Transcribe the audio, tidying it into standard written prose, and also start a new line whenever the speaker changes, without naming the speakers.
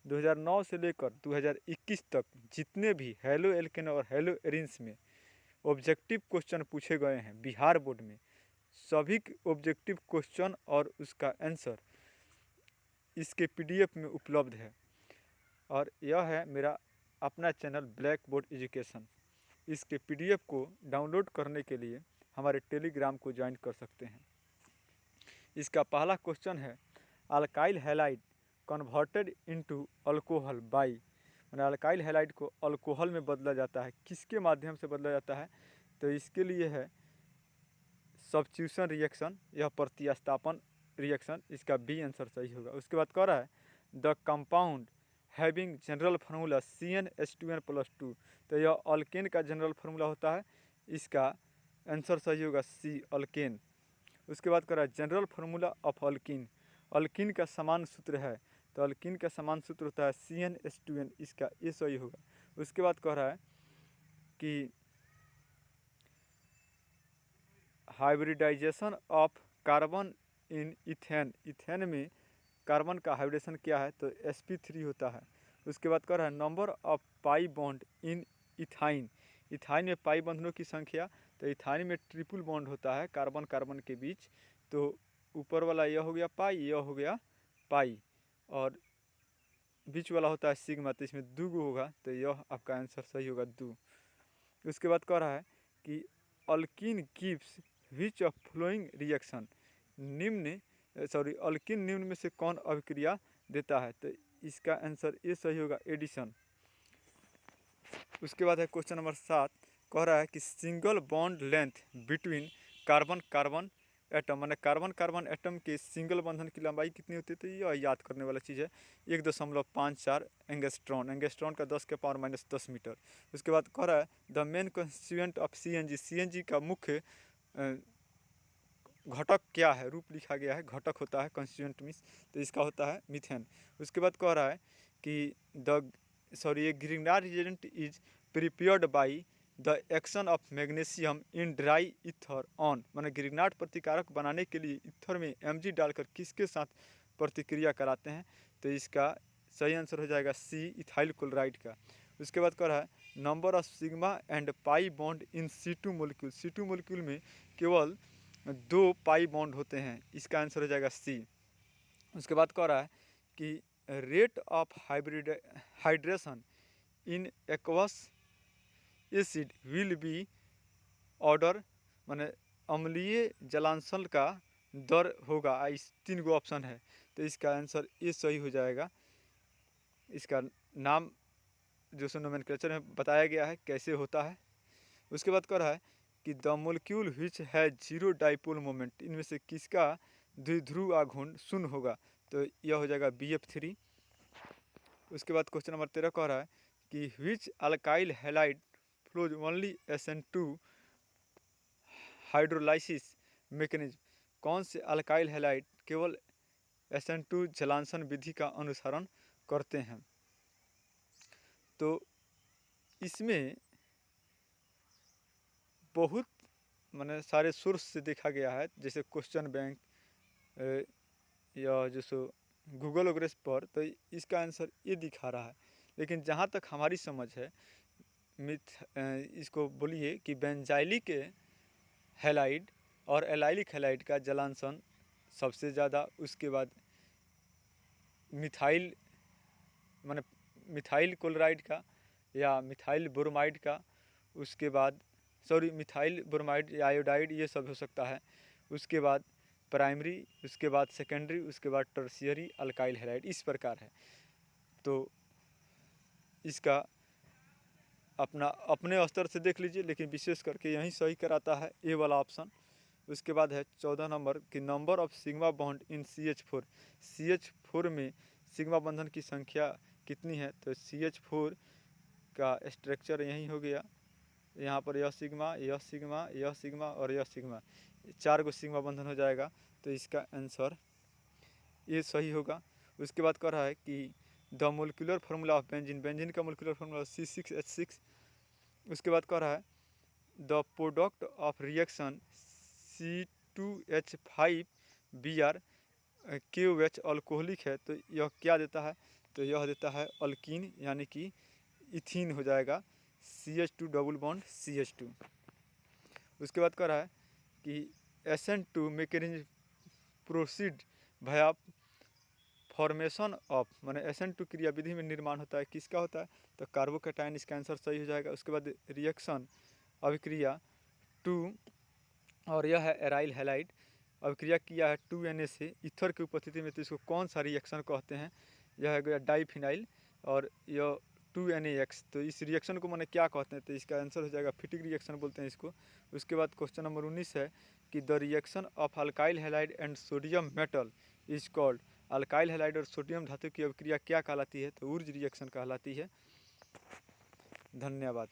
2009 से लेकर 2021 तक जितने भी हैलो एल्केन और हैलो एरिन्स में ऑब्जेक्टिव क्वेश्चन पूछे गए हैं बिहार बोर्ड में, सभी ऑब्जेक्टिव क्वेश्चन और उसका आंसर इसके पीडीएफ में उपलब्ध है। और यह है मेरा अपना चैनल ब्लैक बोर्ड एजुकेशन। इसके पीडीएफ को डाउनलोड करने के लिए हमारे टेलीग्राम को ज्वाइन कर सकते हैं। इसका पहला क्वेश्चन है, alkyl halide converted into alcohol by, मैंने अल्काइल हैलाइड को अल्कोहल में बदला जाता है, किसके माध्यम से बदला जाता है? तो इसके लिए है सब्स्टिट्यूशन रिएक्शन, यह प्रतिस्थापन रिएक्शन, इसका बी आंसर सही होगा। उसके बाद कह रहा है the compound having general formula CnH2n+2, तो यह अल्केन का जनरल फार्मूला होता है, इसका आंसर सही होगा सी अल्केन। उसके बाद कह रहा है general formula of alkene, alkene का समान सूत्र है, तो अल्किन का समान सूत्र होता है CnH2n, इसका ये सही होगा। उसके बाद कह रहा है कि hybridisation of carbon in ethane, ethane में कार्बन का हाइब्रिडेशन क्या है? तो sp3 होता है। उसके बाद कह रहा है number of pi bond in ethyne, ethyne में पाई बंधनों की संख्या, तो इथाइन में ट्रिपल बॉन्ड होता है कार्बन कार्बन के बीच, तो ऊपर वाला यह हो गया पाई, यह हो गया पाई, और बीच वाला होता है सिग्मा, तो इसमें दूगो होगा, तो यह आपका आंसर सही होगा दू। उसके बाद कह रहा है कि alkyne gives which of following reaction, alkyne निम्न में से कौन अभिक्रिया देता है? तो इसका आंसर ये सही होगा एडिशन। उसके बाद है क्वेश्चन नंबर 7, कह रहा है कि single bond length between carbon carbon atom, माने कार्बन कार्बन एटम के सिंगल बंधन की लंबाई कितनी होती है? तो यह याद करने वाला चीज़ है, 1.54 एंगस्ट्रॉन, एंगस्ट्रॉन का 10⁻⁻10 मीटर। उसके बाद कह रहा है the main constituent of CNG, CNG का मुख्य घटक क्या है? रूप लिखा गया है, घटक होता है कंस्टिट्यूएंट मीन्स, तो इसका होता है मीथेन। उसके बाद कह रहा है कि ये Grignard reagent is prepared by the action of magnesium in dry ether on, माने ग्रिग्नार्ड प्रतिकारक बनाने के लिए ईथर में Mg डालकर किसके साथ प्रतिक्रिया कराते हैं? तो इसका सही आंसर हो जाएगा सी इथाइल क्लोराइड का। उसके बाद कह रहा है number of sigma and pi bond in C2 molecule, C2 molecule में केवल 2 पाई बॉन्ड होते हैं, इसका आंसर हो जाएगा सी। उसके बाद कह रहा है कि rate of hydration in aqueous acid will be order, माने अम्लीय जलांशन का दर होगा, इस 3 गो ऑप्शन है, तो इसका आंसर ये सही हो जाएगा। इसका नाम जो नोमेनक्लेचर में बताया गया है कैसे होता है। उसके बाद कह रहा है कि द मोलिक्यूल विच है जीरो डाइपोल मोमेंट, इनमें से किसका द्विध्रुव आघूर्ण शून्य होगा? तो यह हो जाएगा BF3। उसके बाद क्वेश्चन नंबर 13 कह रहा है कि which alkyl halide follows only SN2 hydrolysis mechanism, कौन से अल्काइल हैलाइड केवल SN2 जलांशन विधि का अनुसरण करते हैं? तो इसमें बहुत माने सारे सोर्स से देखा गया है, जैसे क्वेश्चन बैंक या जैसे गूगल वगैरह पर, तो इसका आंसर ये दिखा रहा है, लेकिन जहाँ तक हमारी समझ है इसको बोलिए कि बेंजाइलिक हैलाइड और एलाइलिक हैलाइड का जलांशन सबसे ज़्यादा, उसके बाद मिथाइल माने मिथाइल क्लोराइड का या मिथाइल ब्रोमाइड का, उसके बाद मिथाइल ब्रोमाइड या आयोडाइड, ये सब हो सकता है। उसके बाद प्राइमरी, उसके बाद सेकेंडरी, उसके बाद टर्शियरी अल्काइल हैलाइड, इस प्रकार है। तो इसका अपने स्तर से देख लीजिए, लेकिन विशेष करके यही सही कराता है ए वाला ऑप्शन। उसके बाद है 14 नंबर कि number of sigma bond in CH4, CH4 में सिग्मा बंधन की संख्या कितनी है? तो CH4 का स्ट्रक्चर यही हो गया, यहाँ पर यह सिग्मा, यह सिग्मा, यह सिग्मा और यह सिग्मा, 4 गो सिग्मा बंधन हो जाएगा, तो इसका आंसर ये सही होगा। उसके बाद कह रहा है कि the molecular formula of benzene, benzene का मोलिकुलर फार्मूला C6H6। उसके बाद कह रहा है the product of reaction C2H5Br KOH alcoholic है तो यह क्या देता है, तो यह देता है अल्कीन यानी कि इथीन हो जाएगा, CH2 डबल बॉन्ड CH2। उसके बाद कह रहा है कि SN2 मैकेनिज्म प्रोसीड भया फॉर्मेशन ऑफ, माने SN2 क्रिया विधि में निर्माण होता है, किसका होता है, तो कार्बोकैटायन, इसका आंसर सही हो जाएगा। उसके बाद रिएक्शन अभिक्रिया 2, और यह है एराइल हैलाइड, अभिक्रिया किया है 2Na से ईथर की उपस्थिति में, तो इसको कौन सा रिएक्शन कहते हैं, यह है गया डाइफिनाइल और यह 2NaX, तो इस रिएक्शन को मैंने क्या कहते हैं, तो इसका आंसर हो जाएगा फिटिक रिएक्शन बोलते हैं इसको। उसके बाद क्वेश्चन नंबर 19 है कि the reaction of alkyl halide and sodium metal is called, alkyl halide और सोडियम धातु की अभिक्रिया क्या कहलाती है, तो ऊर्ज रिएक्शन कहलाती है। धन्यवाद।